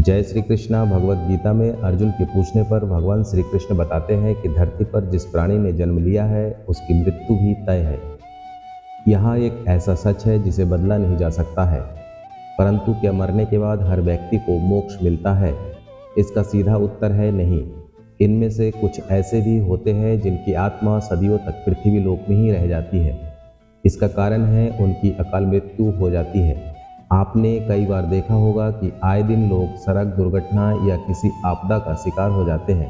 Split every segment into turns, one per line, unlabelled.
जय श्री कृष्णा। भगवत गीता में अर्जुन के पूछने पर भगवान श्री कृष्ण बताते हैं कि धरती पर जिस प्राणी ने जन्म लिया है उसकी मृत्यु भी तय है। यहाँ एक ऐसा सच है जिसे बदला नहीं जा सकता है। परंतु क्या मरने के बाद हर व्यक्ति को मोक्ष मिलता है? इसका सीधा उत्तर है नहीं। इनमें से कुछ ऐसे भी होते हैं जिनकी आत्मा सदियों तक पृथ्वी लोक में ही रह जाती है। इसका कारण है उनकी अकाल मृत्यु हो जाती है। आपने कई बार देखा होगा कि आए दिन लोग सड़क दुर्घटना या किसी आपदा का शिकार हो जाते हैं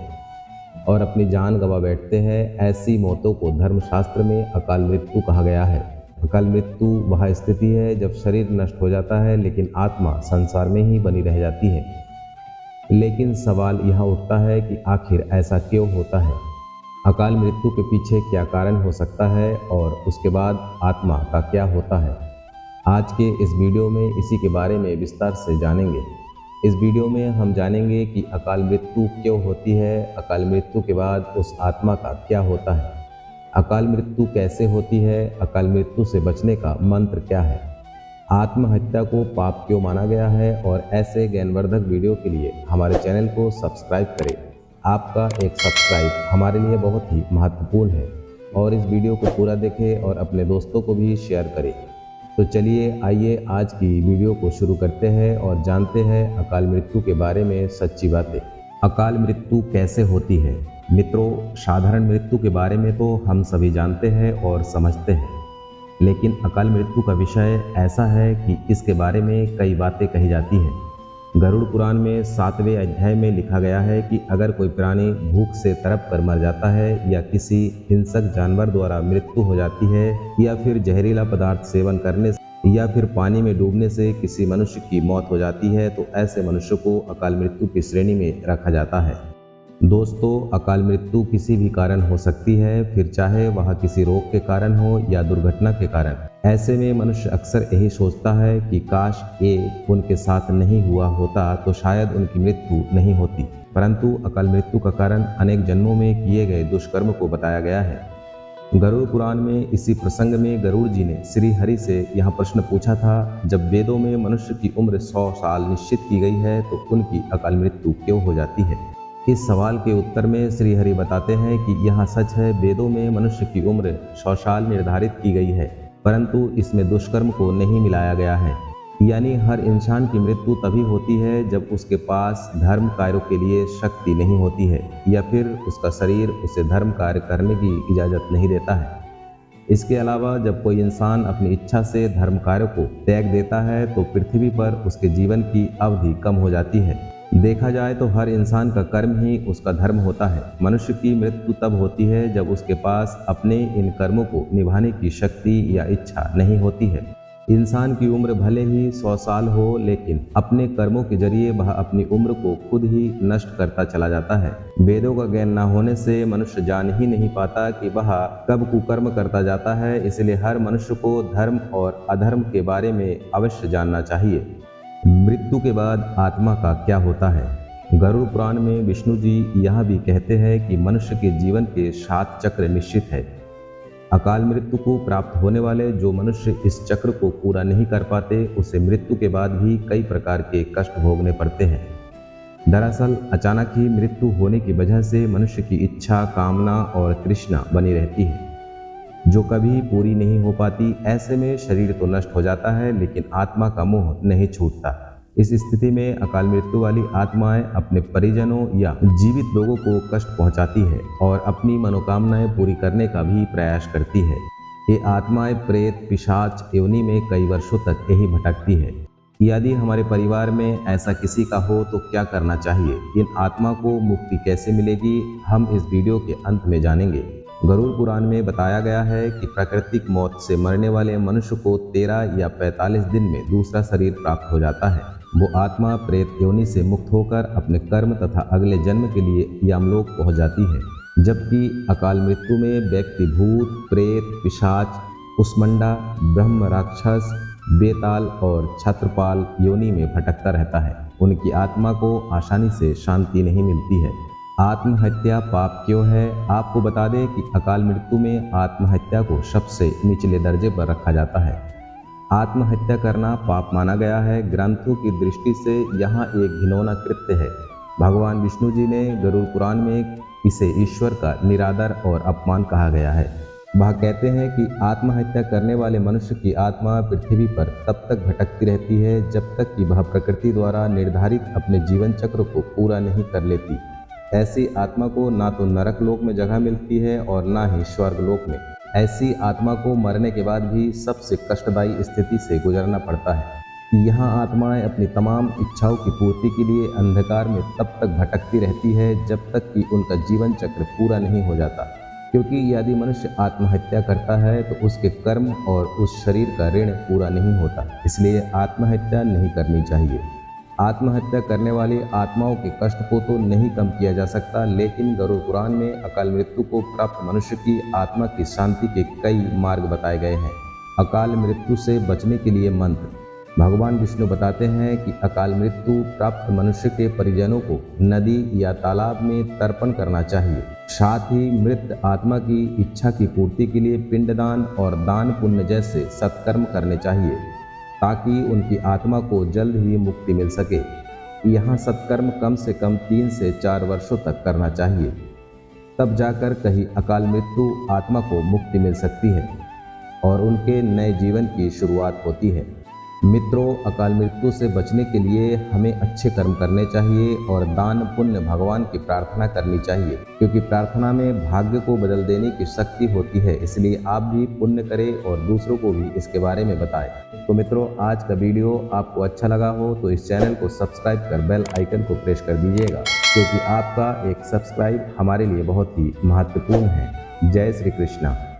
और अपनी जान गंवा बैठते हैं। ऐसी मौतों को धर्मशास्त्र में अकाल मृत्यु कहा गया है। अकाल मृत्यु वह स्थिति है जब शरीर नष्ट हो जाता है लेकिन आत्मा संसार में ही बनी रह जाती है। लेकिन सवाल यहाँ उठता है कि आखिर ऐसा क्यों होता है? अकाल मृत्यु के पीछे क्या कारण हो सकता है और उसके बाद आत्मा का क्या होता है? आज के इस वीडियो में इसी के बारे में विस्तार से जानेंगे। इस वीडियो में हम जानेंगे कि अकाल मृत्यु क्यों होती है, अकाल मृत्यु के बाद उस आत्मा का क्या होता है, अकाल मृत्यु कैसे होती है, अकाल मृत्यु से बचने का मंत्र क्या है, आत्महत्या को पाप क्यों माना गया है और ऐसे ज्ञानवर्धक वीडियो के लिए हमारे चैनल को सब्सक्राइब करें। आपका एक सब्सक्राइब हमारे लिए बहुत ही महत्वपूर्ण है और इस वीडियो को पूरा देखें और अपने दोस्तों को भी शेयर करें। तो चलिए आइए आज की वीडियो को शुरू करते हैं और जानते हैं अकाल मृत्यु के बारे में सच्ची बातें। अकाल मृत्यु कैसे होती है? मित्रों, साधारण मृत्यु के बारे में तो हम सभी जानते हैं और समझते हैं, लेकिन अकाल मृत्यु का विषय ऐसा है कि इसके बारे में कई बातें कही जाती हैं। गरुड़ पुराण में 7वें अध्याय में लिखा गया है कि अगर कोई प्राणी भूख से तड़प कर मर जाता है या किसी हिंसक जानवर द्वारा मृत्यु हो जाती है या फिर जहरीला पदार्थ सेवन करने से या फिर पानी में डूबने से किसी मनुष्य की मौत हो जाती है तो ऐसे मनुष्य को अकाल मृत्यु की श्रेणी में रखा जाता है। दोस्तों, अकाल मृत्यु किसी भी कारण हो सकती है, फिर चाहे वह किसी रोग के कारण हो या दुर्घटना के कारण। ऐसे में मनुष्य अक्सर यही सोचता है कि काश ये उनके साथ नहीं हुआ होता तो शायद उनकी मृत्यु नहीं होती। परंतु अकाल मृत्यु का कारण अनेक जन्मों में किए गए दुष्कर्म को बताया गया है। गरुड़ पुराण में इसी प्रसंग में गरुड़ जी ने श्री हरि से यह प्रश्न पूछा था, जब वेदों में मनुष्य की उम्र 100 साल निश्चित की गई है तो उनकी अकाल मृत्यु क्यों हो जाती है? इस सवाल के उत्तर में श्री हरि बताते हैं कि यह सच है, वेदों में मनुष्य की उम्र 100 साल निर्धारित की गई है, परंतु इसमें दुष्कर्म को नहीं मिलाया गया है। यानी हर इंसान की मृत्यु तभी होती है जब उसके पास धर्म कार्यों के लिए शक्ति नहीं होती है या फिर उसका शरीर उसे धर्म कार्य करने की इजाज़त नहीं देता है। इसके अलावा जब कोई इंसान अपनी इच्छा से धर्म कार्य को त्याग देता है तो पृथ्वी पर उसके जीवन की अवधि कम हो जाती है। देखा जाए तो हर इंसान का कर्म ही उसका धर्म होता है। मनुष्य की मृत्यु तब होती है जब उसके पास अपने इन कर्मों को निभाने की शक्ति या इच्छा नहीं होती है। इंसान की उम्र भले ही 100 साल हो, लेकिन अपने कर्मों के जरिए वह अपनी उम्र को खुद ही नष्ट करता चला जाता है। वेदों का ज्ञान न होने से मनुष्य जान ही नहीं पाता कि वह कब कुकर्म करता जाता है। इसलिए हर मनुष्य को धर्म और अधर्म के बारे में अवश्य जानना चाहिए। मृत्यु के बाद आत्मा का क्या होता है? गरुड़ पुराण में विष्णु जी यह भी कहते हैं कि मनुष्य के जीवन के 7 चक्र निश्चित है। अकाल मृत्यु को प्राप्त होने वाले जो मनुष्य इस चक्र को पूरा नहीं कर पाते उसे मृत्यु के बाद भी कई प्रकार के कष्ट भोगने पड़ते हैं। दरअसल अचानक ही मृत्यु होने की वजह से मनुष्य की इच्छा, कामना और तृष्णा बनी रहती है जो कभी पूरी नहीं हो पाती। ऐसे में शरीर तो नष्ट हो जाता है लेकिन आत्मा का मोह नहीं छूटता। इस स्थिति में अकाल मृत्यु वाली आत्माएं अपने परिजनों या जीवित लोगों को कष्ट पहुंचाती है और अपनी मनोकामनाएं पूरी करने का भी प्रयास करती है। ये आत्माएं प्रेत, पिशाच, योनि में कई वर्षों तक यही भटकती है। यदि हमारे परिवार में ऐसा किसी का हो तो क्या करना चाहिए? इन आत्मा को मुक्ति कैसे मिलेगी? हम इस वीडियो के अंत में जानेंगे। गरुड़ पुराण में बताया गया है कि प्राकृतिक मौत से मरने वाले मनुष्य को 13 या 45 दिन में दूसरा शरीर प्राप्त हो जाता है। वो आत्मा प्रेत योनि से मुक्त होकर अपने कर्म तथा अगले जन्म के लिए यमलोक पहुंच जाती है। जबकि अकाल मृत्यु में व्यक्ति भूत, प्रेत, पिशाच, कुष्मांडा, ब्रह्म राक्षस, बेताल और छत्रपाल योनि में भटकता रहता है। उनकी आत्मा को आसानी से शांति नहीं मिलती है। आत्महत्या पाप क्यों है? आपको बता दें कि अकाल मृत्यु में आत्महत्या को सबसे निचले दर्जे पर रखा जाता है। आत्महत्या करना पाप माना गया है। ग्रंथों की दृष्टि से यहाँ एक घिनौना कृत्य है। भगवान विष्णु जी ने गरुड़ पुराण में इसे ईश्वर का निरादर और अपमान कहा गया है। वह कहते हैं कि आत्महत्या करने वाले मनुष्य की आत्मा पृथ्वी पर तब तक भटकती रहती है जब तक कि वह प्रकृति द्वारा निर्धारित अपने जीवन चक्र को पूरा नहीं कर लेती। ऐसी आत्मा को ना तो नरक लोक में जगह मिलती है और ना ही स्वर्ग लोक में। ऐसी आत्मा को मरने के बाद भी सबसे कष्टदायी स्थिति से गुजरना पड़ता है। यहाँ आत्माएं अपनी तमाम इच्छाओं की पूर्ति के लिए अंधकार में तब तक भटकती रहती है जब तक कि उनका जीवन चक्र पूरा नहीं हो जाता, क्योंकि यदि मनुष्य आत्महत्या करता है तो उसके कर्म और उस शरीर का ऋण पूरा नहीं होता। इसलिए आत्महत्या नहीं करनी चाहिए। आत्महत्या करने वाली आत्माओं के कष्ट को तो नहीं कम किया जा सकता, लेकिन गरुड़ पुराण में अकाल मृत्यु को प्राप्त मनुष्य की आत्मा की शांति के कई मार्ग बताए गए हैं। अकाल मृत्यु से बचने के लिए मंत्र। भगवान विष्णु बताते हैं कि अकाल मृत्यु प्राप्त मनुष्य के परिजनों को नदी या तालाब में तर्पण करना चाहिए। साथ ही मृत आत्मा की इच्छा की पूर्ति के लिए पिंडदान और दान पुण्य जैसे सत्कर्म करने चाहिए ताकि उनकी आत्मा को जल्द ही मुक्ति मिल सके। यहाँ सत्कर्म कम से कम 3 से 4 वर्षों तक करना चाहिए, तब जाकर कहीं अकाल मृत्यु आत्मा को मुक्ति मिल सकती है और उनके नए जीवन की शुरुआत होती है। मित्रों, अकाल मृत्यु से बचने के लिए हमें अच्छे कर्म करने चाहिए और दान पुण्य भगवान की प्रार्थना करनी चाहिए, क्योंकि प्रार्थना में भाग्य को बदल देने की शक्ति होती है। इसलिए आप भी पुण्य करें और दूसरों को भी इसके बारे में बताएं। तो मित्रों, आज का वीडियो आपको अच्छा लगा हो तो इस चैनल को सब्सक्राइब कर बेल आइकन को प्रेस कर दीजिएगा, क्योंकि आपका एक सब्सक्राइब हमारे लिए बहुत ही महत्वपूर्ण है। जय श्री कृष्णा।